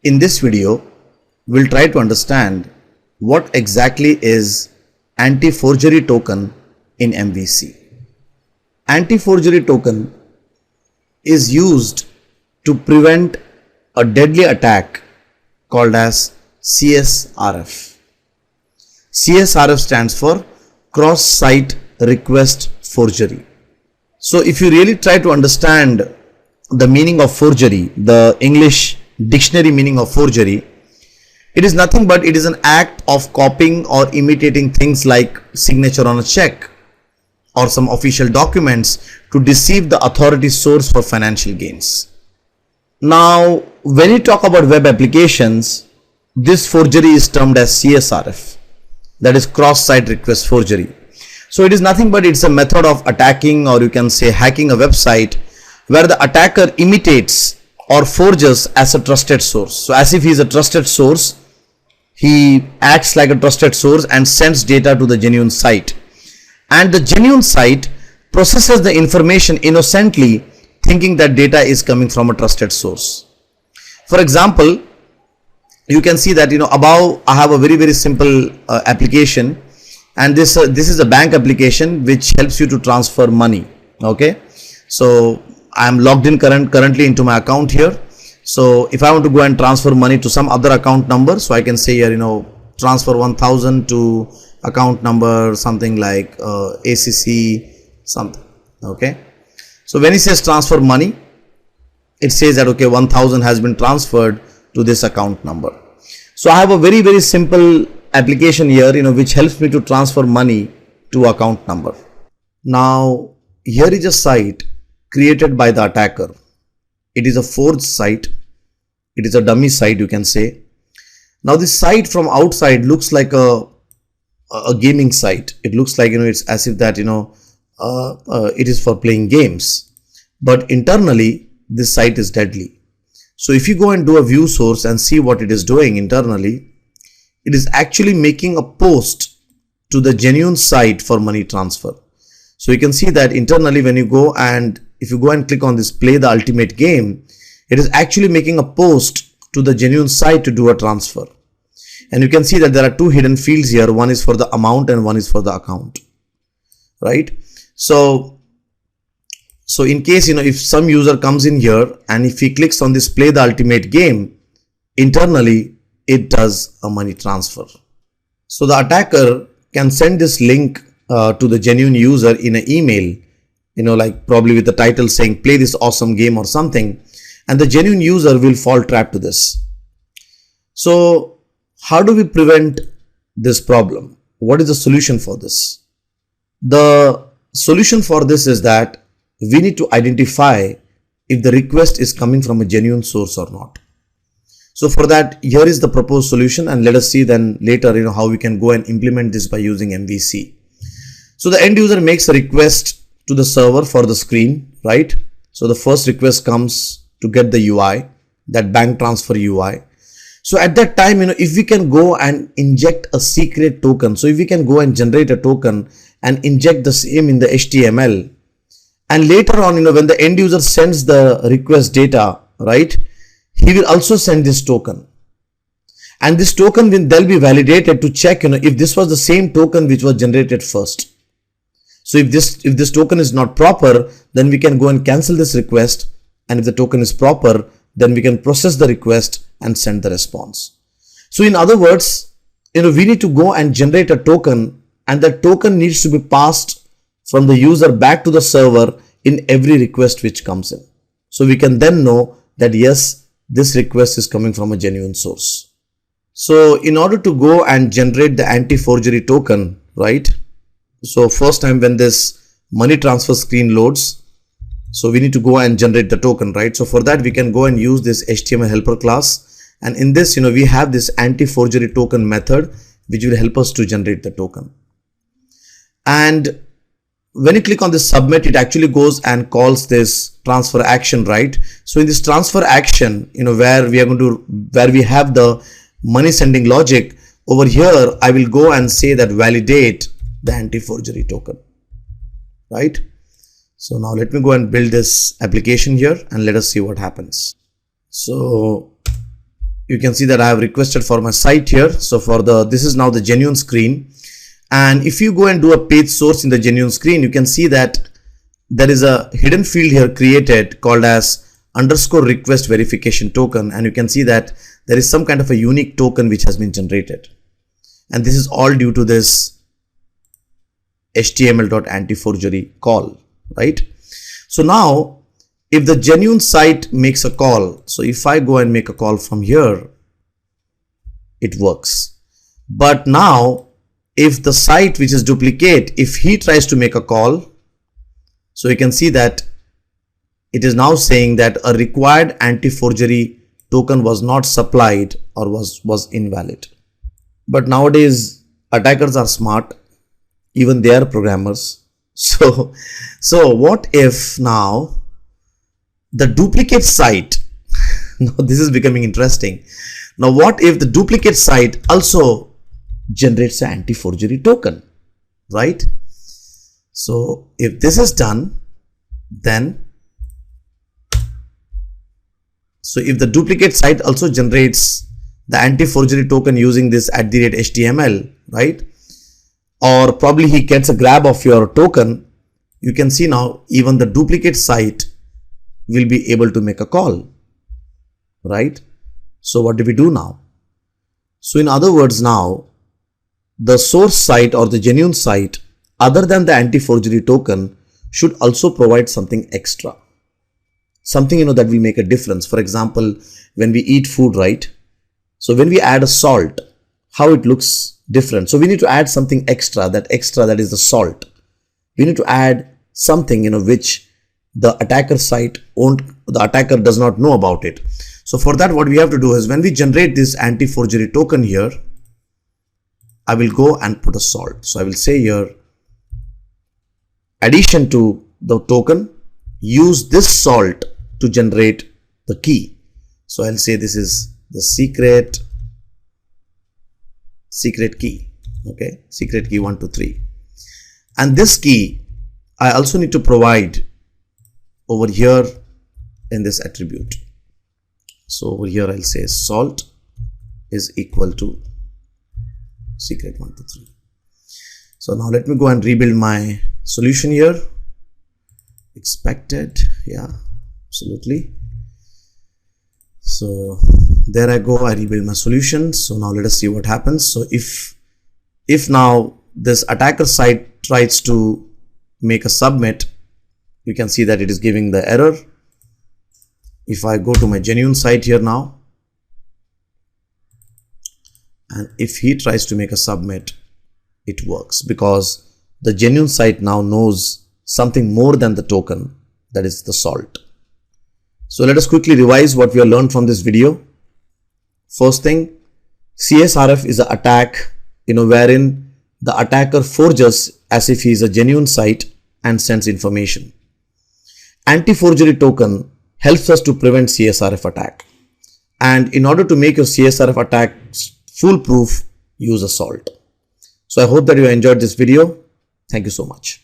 In this video, we'll try to understand what exactly is anti-forgery token in MVC. Anti-forgery token is used to prevent a deadly attack called as CSRF. CSRF stands for cross-site request forgery. So if you really try to understand the meaning of forgery, the English dictionary meaning of forgery, it is nothing but it is an act of copying or imitating things like signature on a check or some official documents to deceive the authority source for financial gains. Now, when you talk about web applications, this forgery is termed as CSRF, that is cross-site request forgery. So it is nothing but it's a method of attacking, or you can say hacking, a website where the attacker imitates or forges as a trusted source. So as if he is a trusted source, he acts like a trusted source and sends data to the genuine site. And the genuine site processes the information innocently, thinking that data is coming from a trusted source. For example, you can see that above I have a very simple application, and this is a bank application which helps you to transfer money. Okay, so I am logged in currently into my account here. So if I want to go and transfer money to some other account number, so I can say here transfer 1000 to account number something like ACC something. Okay, so when it says transfer money, it says that okay, 1000 has been transferred to this account number. So I have a very simple application here which helps me to transfer money to account number. Now here is a site created by the attacker. It is a forged site. It is a dummy site, you can say. Now this site from outside looks like a gaming site. It looks like it's as if that it is for playing games, but internally this site is deadly. So if you go and do a view source and see what it is doing internally, it is actually making a post to the genuine site for money transfer. So you can see that internally when you go and if you go and click on this play the ultimate game, it is actually making a post to the genuine site to do a transfer. And you can see that there are two hidden fields here. One is for the amount and one is for the account, right? So in case, if some user comes in here and if he clicks on this play the ultimate game, internally it does a money transfer. So the attacker can send this link to the genuine user in an email, like probably with the title saying play this awesome game or something, and the genuine user will fall trap to this. So how do we prevent this problem? What is the solution for this? The solution for this is that we need to identify if the request is coming from a genuine source or not. So for that, here is the proposed solution, and let us see then later how we can go and implement this by using MVC. So the end user makes a request to the server for the screen, right? So the first request comes to get the UI, that bank transfer UI. So at that time, if we can go and inject a secret token, so if we can go and generate a token and inject the same in the HTML, and later on, when the end user sends the request data, right, he will also send this token. And this token will then be validated to check, if this was the same token which was generated first. So if this token is not proper, then we can go and cancel this request. And if the token is proper, then we can process the request and send the response. So in other words, we need to go and generate a token, and that token needs to be passed from the user back to the server in every request which comes in. So we can then know that yes, this request is coming from a genuine source. So in order to go and generate the anti-forgery token, right? So first time when this money transfer screen loads, so we need to go and generate the token, right? So for that, we can go and use this HTML helper class. And in this, we have this anti-forgery token method, which will help us to generate the token. And when you click on this submit, it actually goes and calls this transfer action, right? So in this transfer action, where we have the money sending logic over here, I will go and say that validate the anti-forgery token, right? So now let me go and build this application here and let us see what happens. So you can see that I have requested for my site here. So this is now the genuine screen. And if you go and do a page source in the genuine screen, you can see that there is a hidden field here created called as _request verification token. And you can see that there is some kind of a unique token which has been generated. And this is all due to this html.antiforgery call, right? So now if the genuine site makes a call, so if I go and make a call from here, it works. But now if the site which is duplicate, if he tries to make a call, so you can see that it is now saying that a required anti-forgery token was not supplied or was invalid. But nowadays attackers are smart, even they are programmers. So what if now the duplicate site, now this is becoming interesting. Now what if the duplicate site also generates an anti-forgery token, right? So if this is done, then so if the duplicate site also generates the anti-forgery token using this @HTML, right? Or probably he gets a grab of your token, you can see now even the duplicate site will be able to make a call, right? So what do we do now? So in other words, now the source site or the genuine site, other than the anti-forgery token, should also provide something extra, something that will make a difference. For example, when we eat food, right? So when we add a salt, how it looks different. So we need to add something extra. That extra, that is the salt. We need to add something which the attacker does not know about it. So for that, what we have to do is when we generate this anti-forgery token here, I will go and put a salt. So I will say here, addition to the token, use this salt to generate the key. So I'll say this is the secret key. Okay, secret key 1, 2, 3. And this key I also need to provide over here in this attribute. So over here I'll say salt is equal to secret 1, 2, 3. So now let me go and rebuild my solution here. Expected, yeah, absolutely. So there I go, I rebuild my solution. So now let us see what happens. So if now this attacker site tries to make a submit, you can see that it is giving the error. If I go to my genuine site here now, and if he tries to make a submit, it works because the genuine site now knows something more than the token, that is the salt. So let us quickly revise what we have learned from this video. First thing, CSRF is an attack wherein the attacker forges as if he is a genuine site and sends information. Anti-forgery token helps us to prevent CSRF attack. And in order to make your CSRF attack foolproof, use a salt. So I hope that you enjoyed this video. Thank you so much.